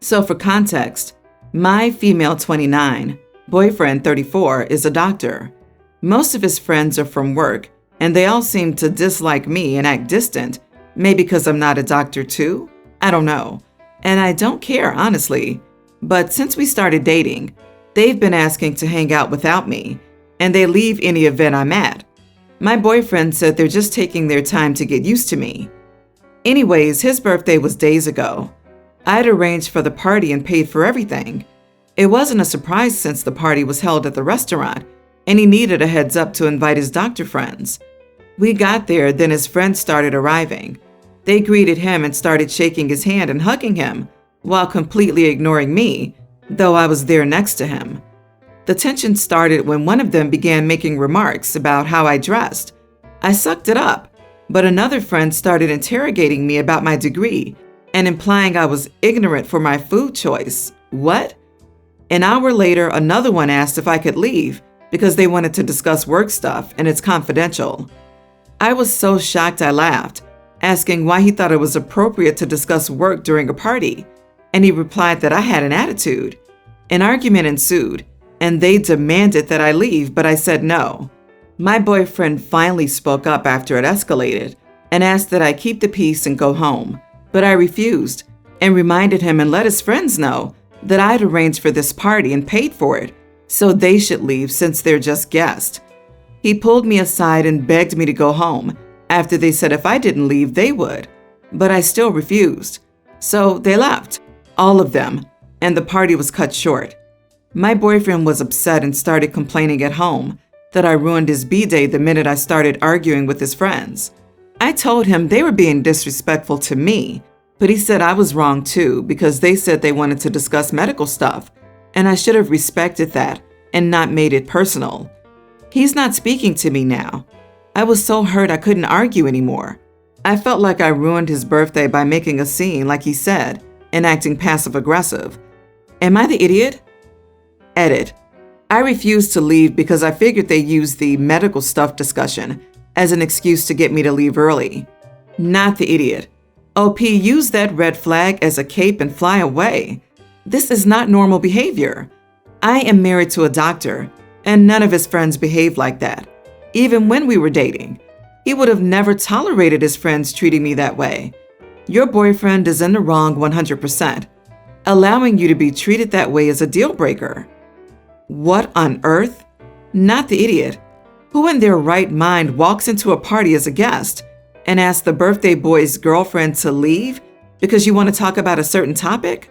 So for context, my female 29, boyfriend 34 is a doctor. Most of his friends are from work, and they all seem to dislike me and act distant, maybe because I'm not a doctor too? I don't know. And I don't care, honestly. But since we started dating, they've been asking to hang out without me, and they leave any event I'm at. My boyfriend said they're just taking their time to get used to me. Anyways, his birthday was days ago. I'd arranged for the party and paid for everything. It wasn't a surprise since the party was held at the restaurant, and he needed a heads up to invite his doctor friends. We got there, then his friends started arriving. They greeted him and started shaking his hand and hugging him, while completely ignoring me, though I was there next to him. The tension started when one of them began making remarks about how I dressed. I sucked it up, but another friend started interrogating me about my degree and implying I was ignorant for my food choice. What? An hour later, another one asked if I could leave because they wanted to discuss work stuff and it's confidential. I was so shocked I laughed, asking why he thought it was appropriate to discuss work during a party, and he replied that I had an attitude. An argument ensued, and they demanded that I leave, but I said no. My boyfriend finally spoke up after it escalated and asked that I keep the peace and go home, but I refused and reminded him and let his friends know that I'd arranged for this party and paid for it, so they should leave since they're just guests. He pulled me aside and begged me to go home after they said if I didn't leave, they would, but I still refused. So they left, all of them, and the party was cut short. My boyfriend was upset and started complaining at home that I ruined his B-day the minute I started arguing with his friends. I told him they were being disrespectful to me, but he said I was wrong too because they said they wanted to discuss medical stuff, and I should have respected that and not made it personal. He's not speaking to me now. I was so hurt I couldn't argue anymore. I felt like I ruined his birthday by making a scene, like he said, and acting passive-aggressive. Am I the idiot? Edit. I refused to leave because I figured they used the medical stuff discussion as an excuse to get me to leave early. Not the idiot. OP used that red flag as a cape and fly away. This is not normal behavior. I am married to a doctor, and none of his friends behaved like that. Even when we were dating, he would have never tolerated his friends treating me that way. Your boyfriend is in the wrong 100%. Allowing you to be treated that way is a deal breaker. What on earth? Not the idiot. Who in their right mind walks into a party as a guest and asks the birthday boy's girlfriend to leave because you want to talk about a certain topic?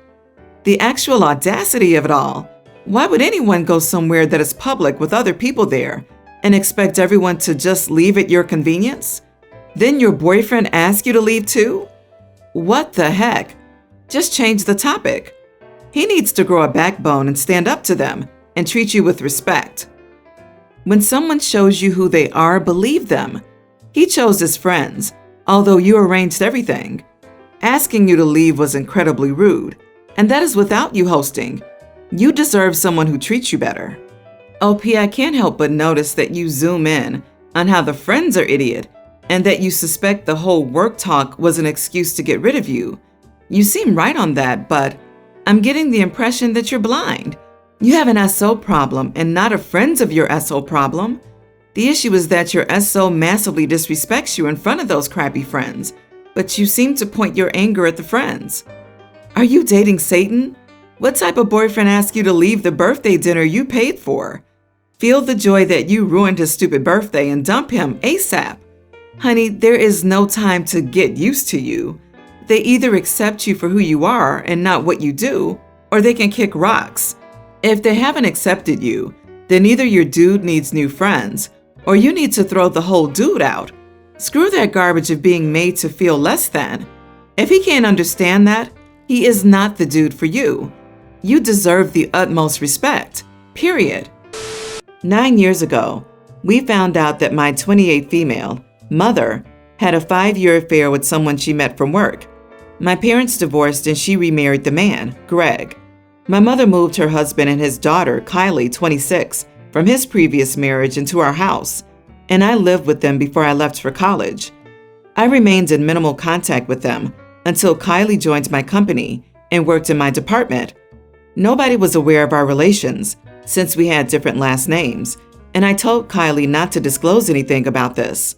The actual audacity of it all. Why would anyone go somewhere that is public with other people there and expect everyone to just leave at your convenience? Then your boyfriend asks you to leave too? What the heck? Just change the topic. He needs to grow a backbone and stand up to them and treat you with respect. When someone shows you who they are, believe them. He chose his friends, although you arranged everything. Asking you to leave was incredibly rude, and that is without you hosting. You deserve someone who treats you better. OP, I can't help but notice that you zoom in on how the friends are idiot and that you suspect the whole work talk was an excuse to get rid of you. You seem right on that, but I'm getting the impression that you're blind. You have an SO problem and not a friends of your SO problem. The issue is that your SO massively disrespects you in front of those crappy friends, but you seem to point your anger at the friends. Are you dating Satan? What type of boyfriend asked you to leave the birthday dinner you paid for? Feel the joy that you ruined his stupid birthday and dump him ASAP. Honey, there is no time to get used to you. They either accept you for who you are and not what you do, or they can kick rocks. If they haven't accepted you, then either your dude needs new friends, or you need to throw the whole dude out. Screw that garbage of being made to feel less than. If he can't understand that, he is not the dude for you. You deserve the utmost respect, period. 9 years ago, we found out that my 28 female mother had a 5-year affair with someone she met from work. My parents divorced and she remarried the man, Greg. My mother moved her husband and his daughter, Kylie, 26, from his previous marriage into our house, and I lived with them before I left for college. I remained in minimal contact with them until Kylie joined my company and worked in my department. Nobody was aware of our relations since we had different last names, and I told Kylie not to disclose anything about this.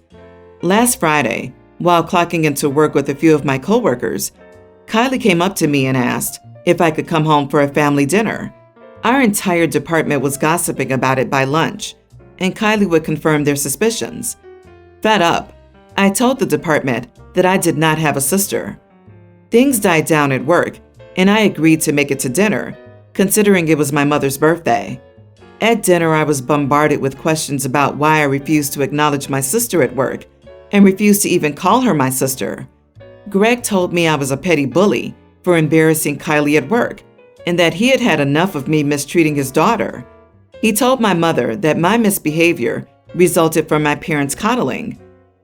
Last Friday, while clocking into work with a few of my coworkers, Kylie came up to me and asked if I could come home for a family dinner. Our entire department was gossiping about it by lunch, and Kylie would confirm their suspicions. Fed up, I told the department that I did not have a sister. Things died down at work, and I agreed to make it to dinner, considering it was my mother's birthday. At dinner, I was bombarded with questions about why I refused to acknowledge my sister at work and refused to even call her my sister. Greg told me I was a petty bully for embarrassing Kylie at work and that he had had enough of me mistreating his daughter. He told my mother that my misbehavior resulted from my parents' coddling.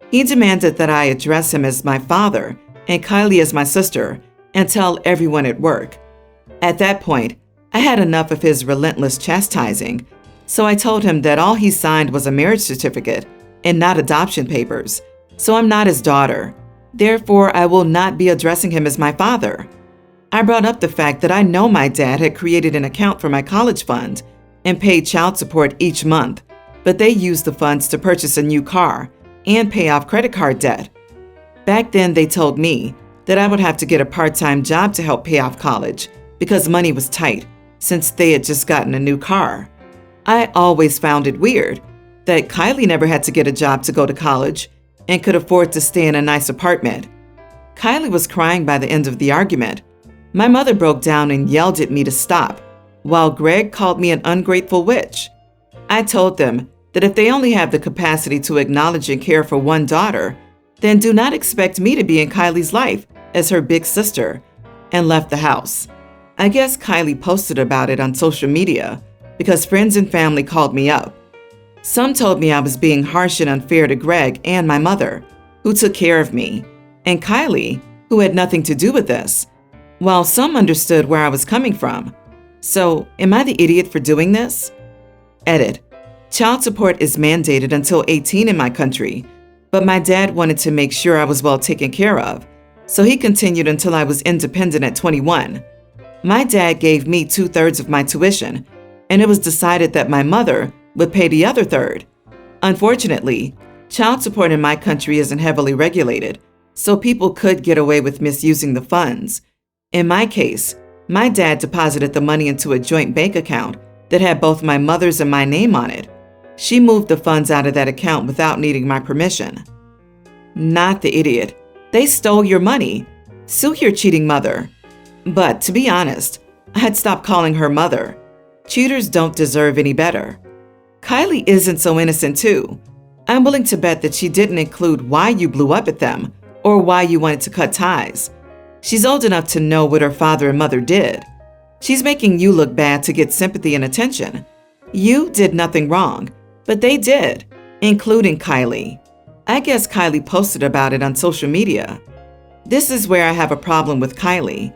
He demanded that I address him as my father and Kylie as my sister and tell everyone at work. At that point, I had enough of his relentless chastising, so I told him that all he signed was a marriage certificate and not adoption papers, so I'm not his daughter. Therefore, I will not be addressing him as my father. I brought up the fact that I know my dad had created an account for my college fund and paid child support each month, but they used the funds to purchase a new car and pay off credit card debt. Back then, they told me that I would have to get a part-time job to help pay off college because money was tight since they had just gotten a new car. I always found it weird that Kylie never had to get a job to go to college and could afford to stay in a nice apartment. Kylie was crying by the end of the argument. My mother broke down and yelled at me to stop, while Greg called me an ungrateful witch. I told them that if they only have the capacity to acknowledge and care for one daughter, then do not expect me to be in Kylie's life as her big sister, and left the house. I guess Kylie posted about it on social media because friends and family called me up. Some told me I was being harsh and unfair to Greg and my mother, who took care of me, and Kylie, who had nothing to do with this, while some understood where I was coming from. So, am I the idiot for doing this? Edit. Child support is mandated until 18 in my country, but my dad wanted to make sure I was well taken care of, so he continued until I was independent at 21. My dad gave me 2/3 of my tuition, and it was decided that my mother would pay the other third. Unfortunately, child support in my country isn't heavily regulated, so people could get away with misusing the funds. In my case, my dad deposited the money into a joint bank account that had both my mother's and my name on it. She moved the funds out of that account without needing my permission. Not the idiot. They stole your money. Sue your cheating mother. But to be honest, I had stopped calling her mother. Cheaters don't deserve any better. Kylie isn't so innocent too. I'm willing to bet that she didn't include why you blew up at them or why you wanted to cut ties. She's old enough to know what her father and mother did. She's making you look bad to get sympathy and attention. You did nothing wrong, but they did, including Kylie. I guess Kylie posted about it on social media. This is where I have a problem with Kylie.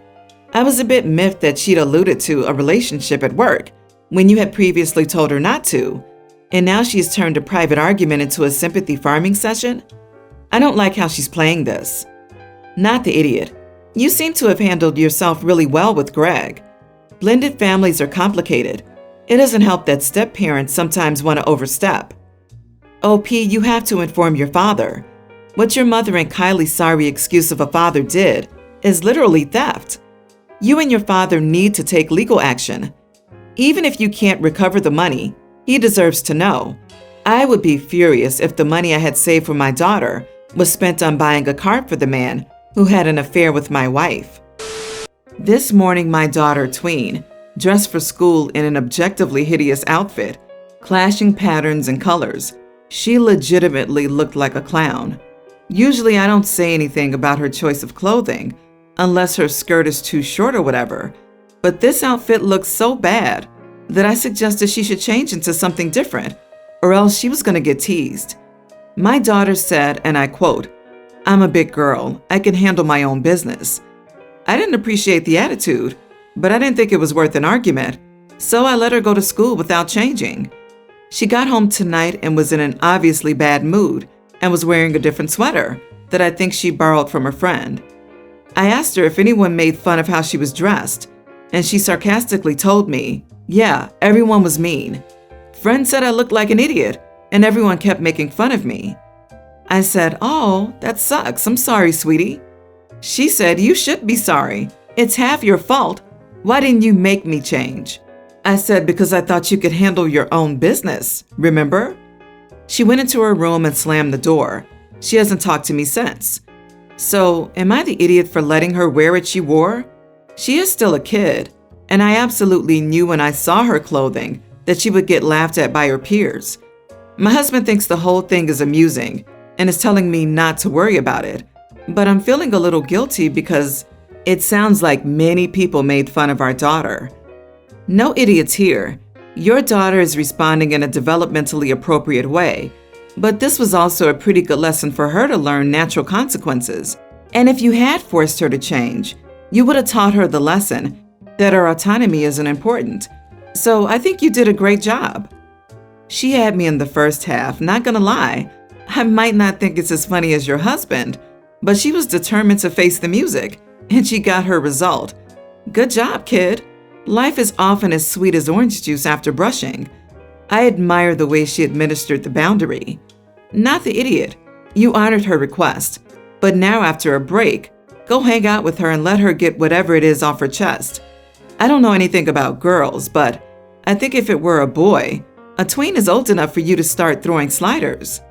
I was a bit miffed that she'd alluded to a relationship at work when you had previously told her not to, and now she's turned a private argument into a sympathy farming session? I don't like how she's playing this. Not the idiot. You seem to have handled yourself really well with Greg. Blended families are complicated. It doesn't help that step-parents sometimes want to overstep. OP, you have to inform your father. What your mother and Kylie's sorry excuse of a father did is literally theft. You and your father need to take legal action. Even if you can't recover the money, he deserves to know. I would be furious if the money I had saved for my daughter was spent on buying a car for the man who had an affair with my wife. This morning, my daughter, Tween, dressed for school in an objectively hideous outfit, clashing patterns and colors. She legitimately looked like a clown. Usually, I don't say anything about her choice of clothing, unless her skirt is too short or whatever, but this outfit looks so bad that I suggested she should change into something different, or else she was going to get teased. My daughter said, and I quote, "I'm a big girl. I can handle my own business." I didn't appreciate the attitude, but I didn't think it was worth an argument, so I let her go to school without changing. She got home tonight and was in an obviously bad mood and was wearing a different sweater that I think she borrowed from her friend. I asked her if anyone made fun of how she was dressed, and she sarcastically told me, yeah, everyone was mean. Friends said I looked like an idiot, and everyone kept making fun of me. I said, oh, that sucks. I'm sorry, sweetie. She said, you should be sorry. It's half your fault. Why didn't you make me change? I said, because I thought you could handle your own business, remember? She went into her room and slammed the door. She hasn't talked to me since. So, am I the idiot for letting her wear what she wore? She is still a kid, and I absolutely knew when I saw her clothing that she would get laughed at by her peers. My husband thinks the whole thing is amusing and is telling me not to worry about it, but I'm feeling a little guilty because it sounds like many people made fun of our daughter. No idiots here. Your daughter is responding in a developmentally appropriate way, but this was also a pretty good lesson for her to learn natural consequences. And if you had forced her to change, you would have taught her the lesson that her autonomy isn't important. So I think you did a great job. She had me in the first half, not gonna lie. I might not think it's as funny as your husband, but she was determined to face the music, and she got her result. Good job, kid. Life is often as sweet as orange juice after brushing. I admire the way she administered the boundary. Not the idiot. You honored her request. But now after a break, go hang out with her and let her get whatever it is off her chest. I don't know anything about girls, but I think if it were a boy, a tween is old enough for you to start throwing sliders.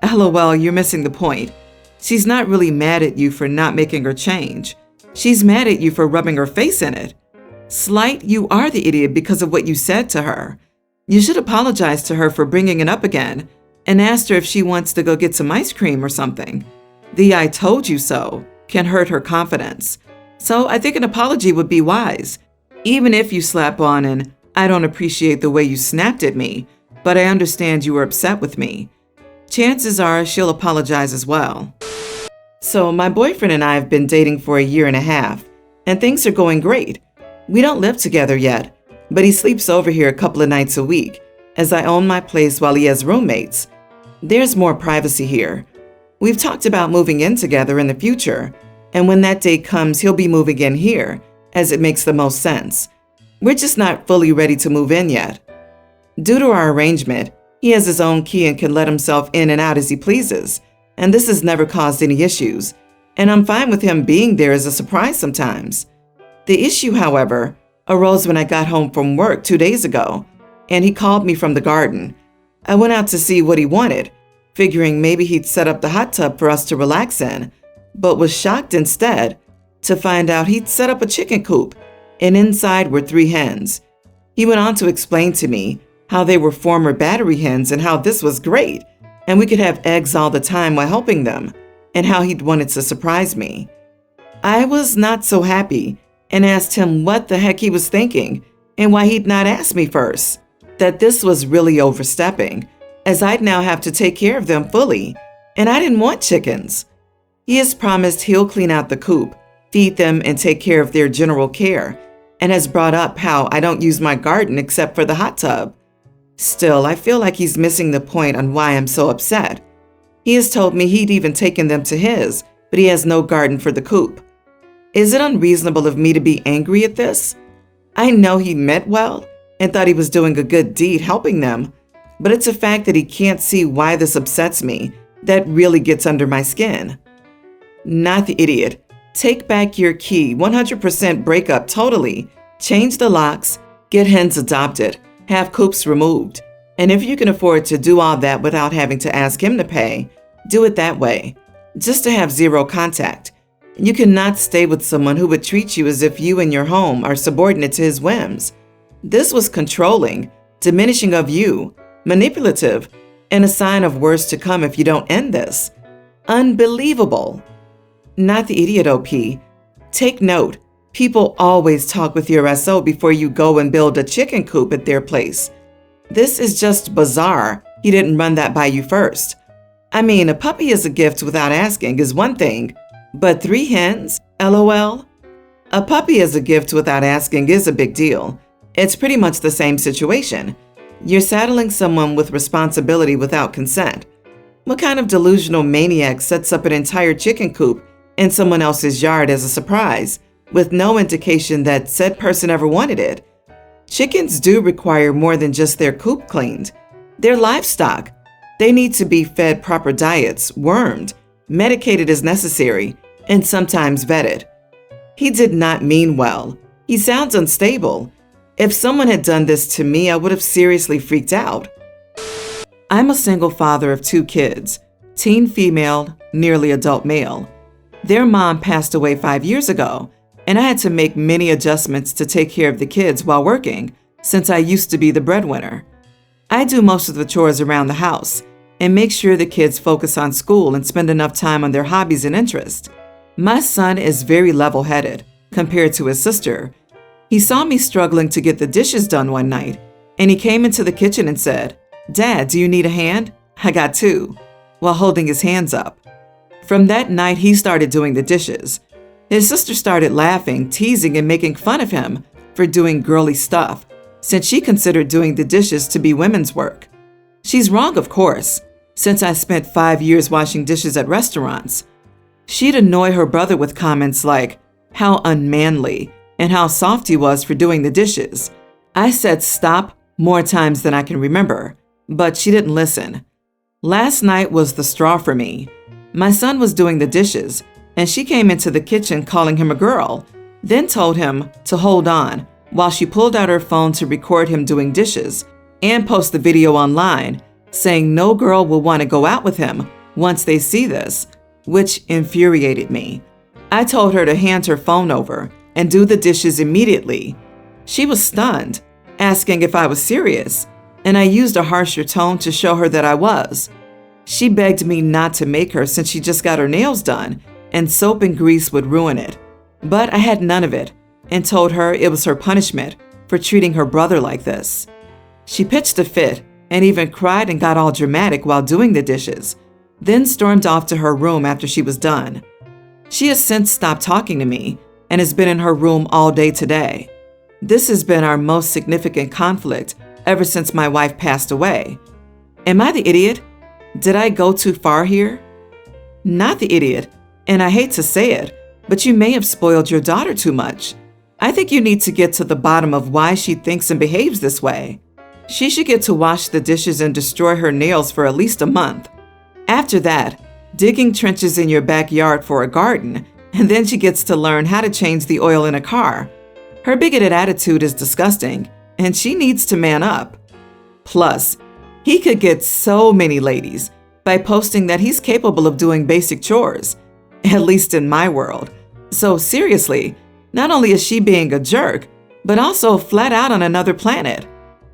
LOL, you're missing the point. She's not really mad at you for not making her change. She's mad at you for rubbing her face in it. Slight, you are the idiot because of what you said to her. You should apologize to her for bringing it up again and ask her if she wants to go get some ice cream or something. The "I told you so" can hurt her confidence. So I think an apology would be wise. Even if you slap on an "I don't appreciate the way you snapped at me, but I understand you were upset with me," chances are she'll apologize as well. So my boyfriend and I have been dating for a year and a half, and things are going great. We don't live together yet, but he sleeps over here a couple of nights a week, as I own my place while he has roommates. There's more privacy here. We've talked about moving in together in the future, and when that day comes, he'll be moving in here, as it makes the most sense. We're just not fully ready to move in yet. Due to our arrangement, he has his own key and can let himself in and out as he pleases, and this has never caused any issues, and I'm fine with him being there as a surprise sometimes. The issue, however, arose when I got home from work 2 days ago, and he called me from the garden. I went out to see what he wanted, figuring maybe he'd set up the hot tub for us to relax in, but was shocked instead to find out he'd set up a chicken coop, and inside were 3 hens. He went on to explain to me how they were former battery hens and how this was great, and we could have eggs all the time while helping them, and how he'd wanted to surprise me. I was not so happy and asked him what the heck he was thinking and why he'd not asked me first, that this was really overstepping, as I'd now have to take care of them fully, and I didn't want chickens. He has promised he'll clean out the coop, feed them, and take care of their general care, and has brought up how I don't use my garden except for the hot tub. Still, I feel like he's missing the point on why I'm so upset. He has told me he'd even taken them to his, but he has no garden for the coop. Is it unreasonable of me to be angry at this? I know he meant well and thought he was doing a good deed helping them, but it's a fact that he can't see why this upsets me that really gets under my skin. Not the idiot. Take back your key, 100% breakup totally. Change the locks, get hens adopted, have coops removed. And if you can afford to do all that without having to ask him to pay, do it that way, just to have zero contact. You cannot stay with someone who would treat you as if you and your home are subordinate to his whims. This was controlling, diminishing of you, manipulative, and a sign of worse to come if you don't end this. Unbelievable. Not the idiot, OP. Take note, people always talk with your SO before you go and build a chicken coop at their place. This is just bizarre. He didn't run that by you first. I mean, a puppy as a gift without asking is one thing, but 3 hens? LOL? A puppy as a gift without asking is a big deal. It's pretty much the same situation. You're saddling someone with responsibility without consent. What kind of delusional maniac sets up an entire chicken coop in someone else's yard as a surprise, with no indication that said person ever wanted it. Chickens do require more than just their coop cleaned. They're livestock. They need to be fed proper diets, wormed, medicated as necessary, and sometimes vetted. He did not mean well. He sounds unstable. If someone had done this to me, I would have seriously freaked out. I'm a single father of 2 kids, teen female, nearly adult male. Their mom passed away 5 years ago, and I had to make many adjustments to take care of the kids while working, since I used to be the breadwinner. I do most of the chores around the house and make sure the kids focus on school and spend enough time on their hobbies and interests. My son is very level-headed compared to his sister. He saw me struggling to get the dishes done one night, and he came into the kitchen and said, "Dad, do you need a hand? I got 2," while holding his hands up. From that night, he started doing the dishes. His sister started laughing, teasing, and making fun of him for doing girly stuff, since she considered doing the dishes to be women's work. She's wrong, of course, since I spent 5 years washing dishes at restaurants. She'd annoy her brother with comments like how unmanly and how soft he was for doing the dishes. I said stop more times than I can remember, but she didn't listen. Last night was the straw for me. My son was doing the dishes, and she came into the kitchen calling him a girl, then told him to hold on while she pulled out her phone to record him doing dishes and post the video online, saying no girl will want to go out with him once they see this, which infuriated me. I told her to hand her phone over and do the dishes immediately. She was stunned, asking if I was serious, and I used a harsher tone to show her that I was. She begged me not to make her since she just got her nails done and soap and grease would ruin it. But I had none of it and told her it was her punishment for treating her brother like this. She pitched a fit and even cried and got all dramatic while doing the dishes, then stormed off to her room after she was done. She has since stopped talking to me and has been in her room all day today. This has been our most significant conflict ever since my wife passed away. Am I the idiot? Did I go too far here? Not the idiot, and I hate to say it, but you may have spoiled your daughter too much. I think you need to get to the bottom of why she thinks and behaves this way. She should get to wash the dishes and destroy her nails for at least a month. After that, digging trenches in your backyard for a garden, and then she gets to learn how to change the oil in a car. Her bigoted attitude is disgusting, and she needs to man up. Plus, he could get so many ladies by posting that he's capable of doing basic chores, at least in my world. So seriously, not only is she being a jerk, but also flat out on another planet.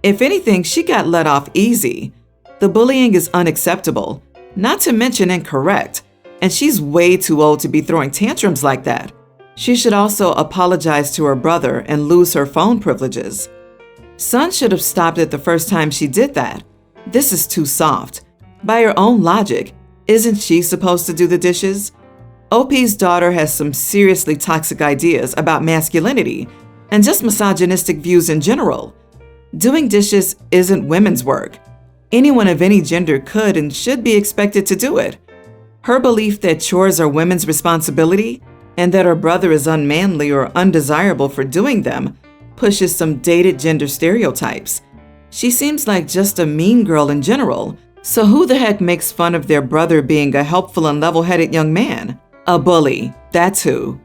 If anything, she got let off easy. The bullying is unacceptable, not to mention incorrect, and she's way too old to be throwing tantrums like that. She should also apologize to her brother and lose her phone privileges. Son should have stopped it the first time she did that. This is too soft. By her own logic, isn't she supposed to do the dishes? OP's daughter has some seriously toxic ideas about masculinity and just misogynistic views in general. Doing dishes isn't women's work. Anyone of any gender could and should be expected to do it. Her belief that chores are women's responsibility and that her brother is unmanly or undesirable for doing them pushes some dated gender stereotypes. She seems like just a mean girl in general, so who the heck makes fun of their brother being a helpful and level-headed young man? A bully, that's who.